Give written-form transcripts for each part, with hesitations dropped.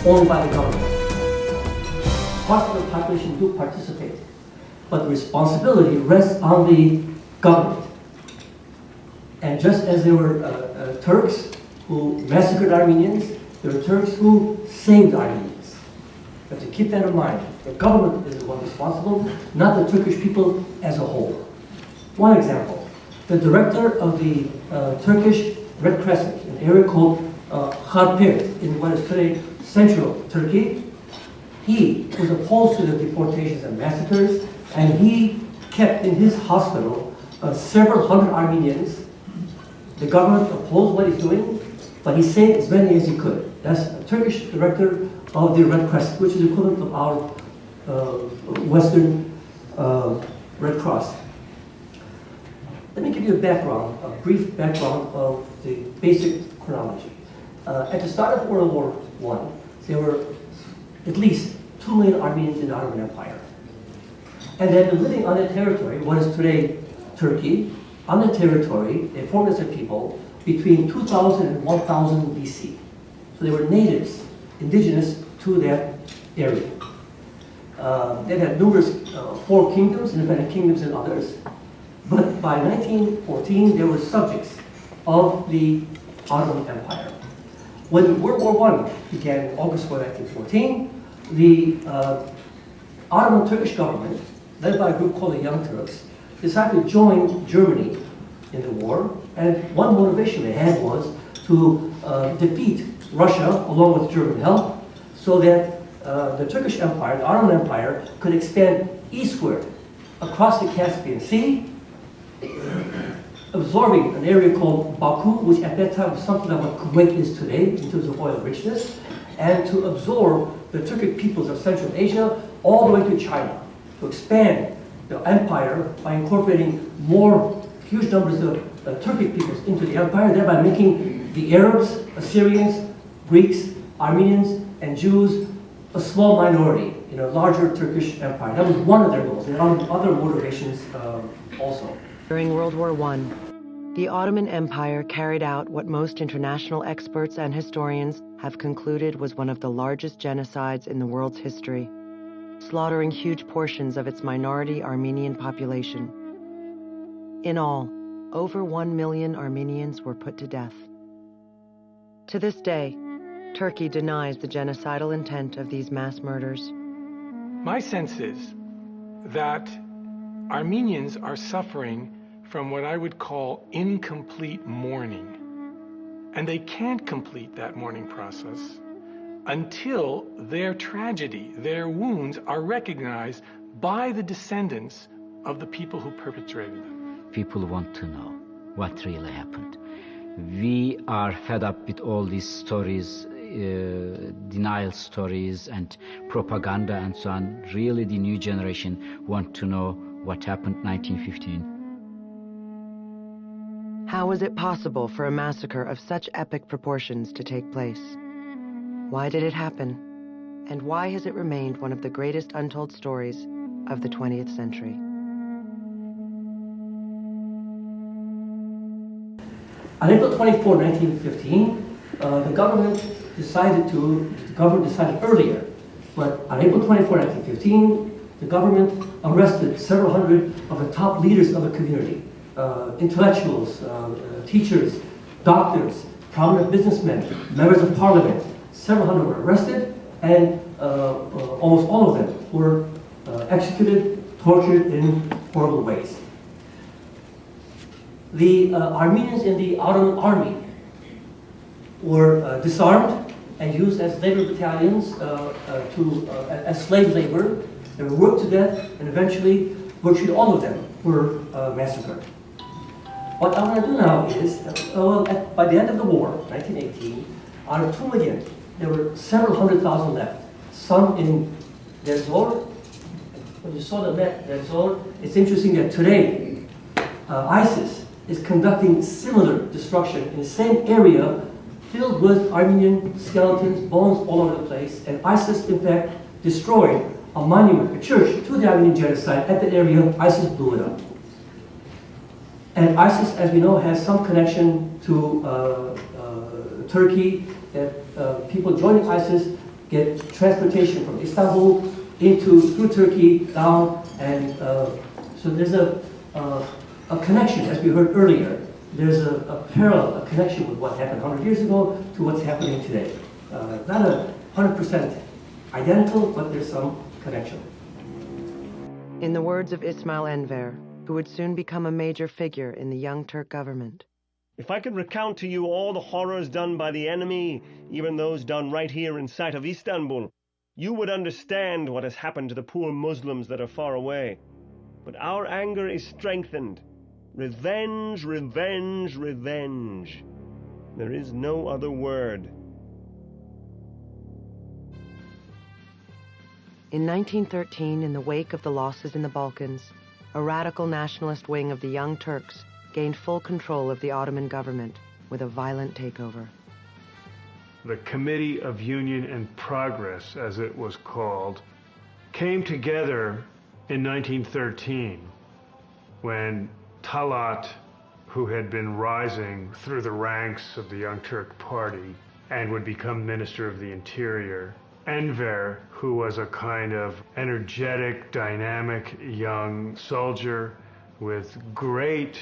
only by the government. Parts of the population do participate, but the responsibility rests on the government. And just as there were Turks who massacred Armenians, there were Turks who saved Armenians. You have to keep that in mind. The government is the one responsible, not the Turkish people as a whole. One example, the director of the Turkish Red Crescent, an area called Harpir in what is today central Turkey, he was opposed to the deportations and massacres, and he kept in his hospital several hundred Armenians. The government opposed what he's doing, but he saved as many as he could. That's a Turkish director of the Red Crescent, which is equivalent of our Western Red Cross. Let me give you a brief background of the basic chronology. At the start of World War I, there were at least 2 million Armenians in the Ottoman Empire. And they had been living on the territory, what is today Turkey, on the territory, they formed as a people between 2000 and 1000 BC. So they were natives, indigenous to that area. They had numerous 4 kingdoms, independent kingdoms and others. But by 1914, they were subjects of the Ottoman Empire. When World War I began in August 4, 1914, the Ottoman Turkish government, led by a group called the Young Turks, decided to join Germany in the war. And one motivation they had was to defeat Russia, along with German help, so that the Turkish Empire, the Ottoman Empire, could expand eastward across the Caspian Sea, absorbing an area called Baku, which at that time was something like what Kuwait is today in terms of oil richness, and to absorb the Turkic peoples of Central Asia all the way to China, to expand the empire by incorporating more huge numbers of Turkic peoples into the empire, thereby making the Arabs, Assyrians, Greeks, Armenians, and Jews a small minority in a larger Turkish empire. That was one of their goals. They had other motivations also. During World War I, the Ottoman Empire carried out what most international experts and historians have concluded was one of the largest genocides in the world's history, slaughtering huge portions of its minority Armenian population. In all, over 1 million Armenians were put to death. To this day, Turkey denies the genocidal intent of these mass murders. My sense is that Armenians are suffering from what I would call incomplete mourning. And they can't complete that mourning process until their tragedy, their wounds, are recognized by the descendants of the people who perpetrated them. People want to know what really happened. We are fed up with all these stories, denial stories and propaganda and so on. Really, the new generation want to know what happened in 1915. How was it possible for a massacre of such epic proportions to take place? Why did it happen? And why has it remained one of the greatest untold stories of the 20th century? On April 24, 1915, the government decided earlier, but on April 24, 1915, the government arrested several hundred of the top leaders of the community, intellectuals, teachers, doctors, prominent businessmen, members of parliament. Several hundred were arrested, and almost all of them were executed, tortured in horrible ways. The Armenians in the Ottoman army were disarmed and used as labor battalions as slave labor. They were worked to death, and eventually virtually all of them were massacred. What I'm going to do now is, by the end of the war, 1918, out of 2 million, there were several 100,000 left. Some in Derzor. When you saw the map, Derzor, it's interesting that today, ISIS is conducting similar destruction in the same area, filled with Armenian skeletons, bones all over the place, and ISIS, in fact, destroyed a monument, a church, to the Armenian genocide at that area. ISIS blew it up. And ISIS, as we know, has some connection to Turkey, that people joining ISIS get transportation from Istanbul through Turkey, down, and so there's a connection, as we heard earlier. There's a parallel, a connection with what happened 100 years ago to what's happening today. Not 100% identical, but there's some connection. In the words of Ismail Enver, who would soon become a major figure in the Young Turk government. If I could recount to you all the horrors done by the enemy, even those done right here in sight of Istanbul, you would understand what has happened to the poor Muslims that are far away. But our anger is strengthened. Revenge, revenge, revenge. There is no other word. In 1913, in the wake of the losses in the Balkans, a radical nationalist wing of the Young Turks gained full control of the Ottoman government with a violent takeover. The Committee of Union and Progress, as it was called, came together in 1913 when Talat, who had been rising through the ranks of the Young Turk Party and would become Minister of the Interior, Enver, who was a kind of energetic, dynamic young soldier with great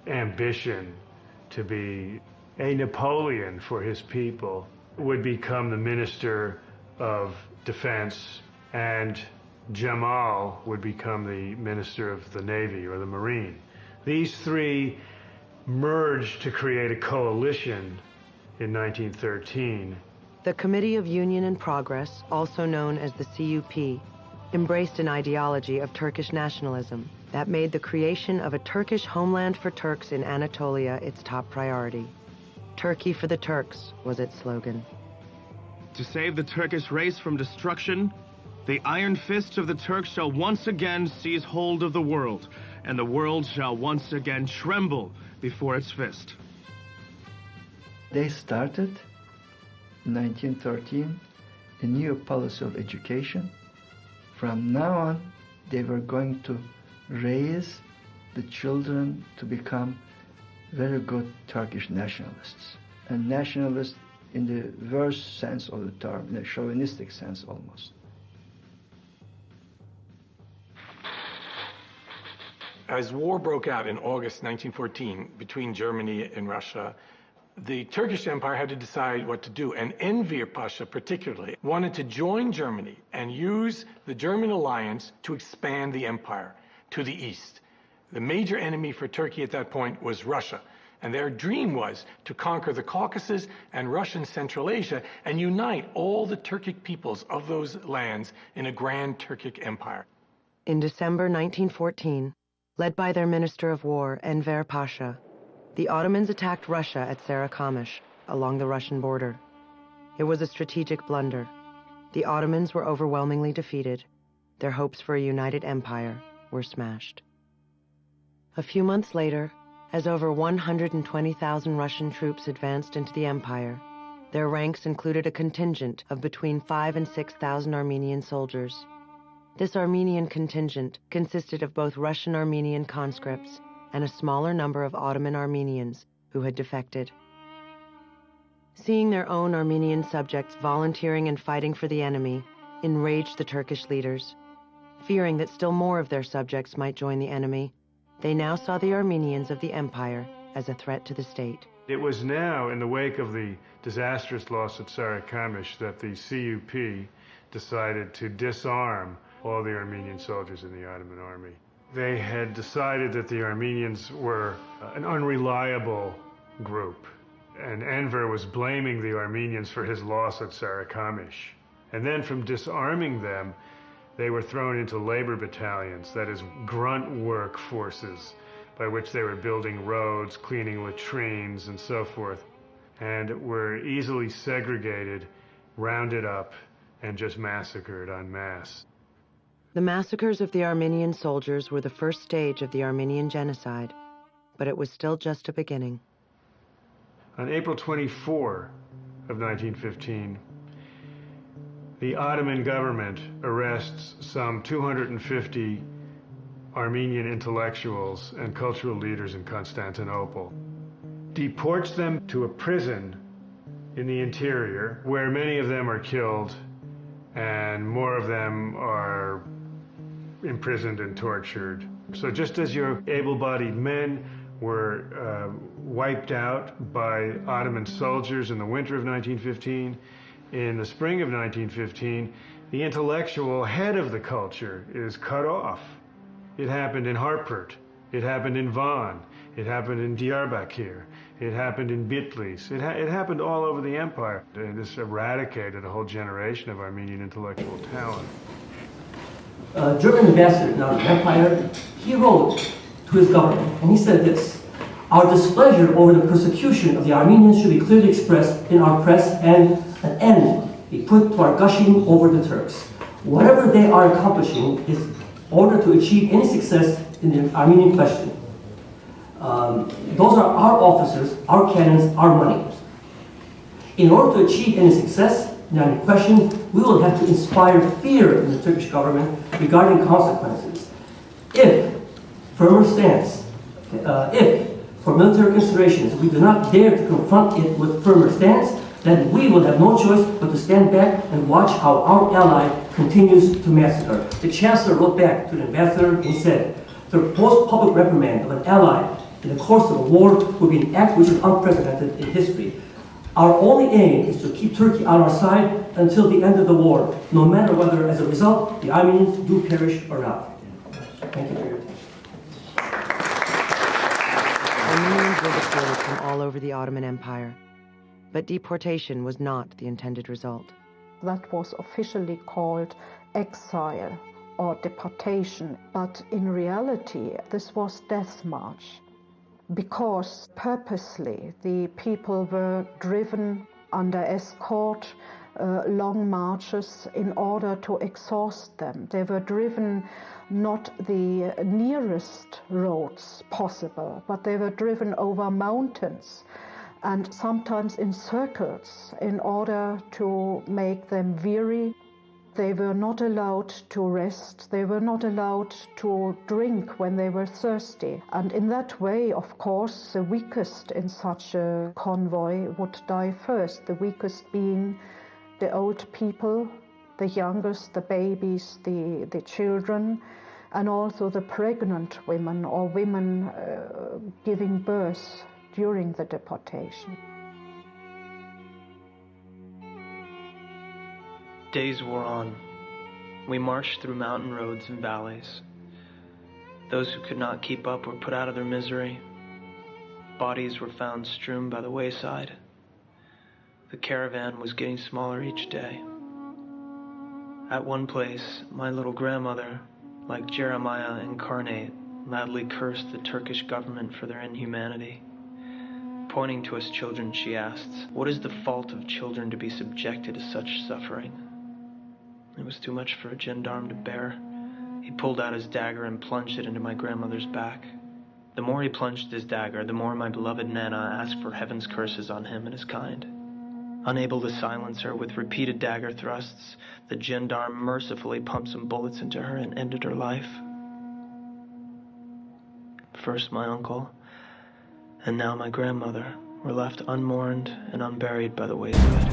ambition to be a Napoleon for his people, would become the Minister of Defense, and Jamal would become the Minister of the Navy or the Marine. These three merged to create a coalition in 1913. The Committee of Union and Progress, also known as the CUP, embraced an ideology of Turkish nationalism that made the creation of a Turkish homeland for Turks in Anatolia its top priority. Turkey for the Turks was its slogan. To save the Turkish race from destruction, the iron fists of the Turks shall once again seize hold of the world, and the world shall once again tremble before its fist. They started in 1913 a new policy of education. From now on, they were going to raise the children to become very good Turkish nationalists. And nationalists in the worst sense of the term, in a chauvinistic sense almost. As war broke out in August 1914 between Germany and Russia, the Turkish Empire had to decide what to do, and Enver Pasha particularly wanted to join Germany and use the German alliance to expand the empire to the east. The major enemy for Turkey at that point was Russia, and their dream was to conquer the Caucasus and Russian Central Asia and unite all the Turkic peoples of those lands in a grand Turkic empire. In December 1914, led by their Minister of War, Enver Pasha, the Ottomans attacked Russia at Sarıkamış, along the Russian border. It was a strategic blunder. The Ottomans were overwhelmingly defeated. Their hopes for a united empire were smashed. A few months later, as over 120,000 Russian troops advanced into the empire, their ranks included a contingent of between 5,000 and 6,000 Armenian soldiers. This Armenian contingent consisted of both Russian Armenian conscripts and a smaller number of Ottoman Armenians who had defected. Seeing their own Armenian subjects volunteering and fighting for the enemy enraged the Turkish leaders. Fearing that still more of their subjects might join the enemy, they now saw the Armenians of the empire as a threat to the state. It was now, in the wake of the disastrous loss at Sarıkamış, that the CUP decided to disarm all the Armenian soldiers in the Ottoman army. They had decided that the Armenians were an unreliable group, and Enver was blaming the Armenians for his loss at Sarıkamış. And then from disarming them, they were thrown into labor battalions, that is, grunt work forces, by which they were building roads, cleaning latrines, and so forth, and were easily segregated, rounded up, and just massacred en masse. The massacres of the Armenian soldiers were the first stage of the Armenian Genocide, but it was still just a beginning. On April 24 of 1915, the Ottoman government arrests some 250 Armenian intellectuals and cultural leaders in Constantinople, deports them to a prison in the interior, where many of them are killed, and more of them are imprisoned and tortured. So just as your able-bodied men were wiped out by Ottoman soldiers in the winter of 1915, in the spring of 1915, the intellectual head of the culture is cut off. It happened in Harpert, it happened in Van, it happened in Diyarbakir, it happened in Bitlis, it happened all over the empire. This eradicated a whole generation of Armenian intellectual talent. German ambassador in the empire, he wrote to his government, and he said this: "Our displeasure over the persecution of the Armenians should be clearly expressed in our press, and an end be put to our gushing over the Turks. Whatever they are accomplishing is in order to achieve any success in the Armenian question. Those are our officers, our cannons, our money. In order to achieve any success in the question, we will have to inspire fear in the Turkish government regarding consequences. If firmer stance, if for military considerations we do not dare to confront it with firmer stance, then we will have no choice but to stand back and watch how our ally continues to massacre." The Chancellor wrote back to the ambassador and said, "The most public reprimand of an ally in the course of a war would be an act which is unprecedented in history. Our only aim is to keep Turkey on our side until the end of the war, no matter whether, as a result, the Armenians do perish or not." Thank you for your attention. Armenians were deported from all over the Ottoman Empire, but deportation was not the intended result. That was officially called exile or deportation, but in reality this was death march, because purposely the people were driven under escort, long marches in order to exhaust them. They were driven not the nearest roads possible, but they were driven over mountains and sometimes in circles in order to make them weary. They were not allowed to rest. They were not allowed to drink when they were thirsty. And in that way, of course, the weakest in such a convoy would die first, the weakest being the old people, the youngest, the babies, the children, and also the pregnant women or women giving birth during the deportation. Days wore on. We marched through mountain roads and valleys. Those who could not keep up were put out of their misery. Bodies were found strewn by the wayside. The caravan was getting smaller each day. At one place, my little grandmother, like Jeremiah incarnate, loudly cursed the Turkish government for their inhumanity. Pointing to us children, she asked, "What is the fault of children to be subjected to such suffering?" It was too much for a gendarme to bear. He pulled out his dagger and plunged it into my grandmother's back. The more he plunged his dagger, the more my beloved Nana asked for heaven's curses on him and his kind. Unable to silence her with repeated dagger thrusts, the gendarme mercifully pumped some bullets into her and ended her life. First my uncle, and now my grandmother were left unmourned and unburied by the wayside.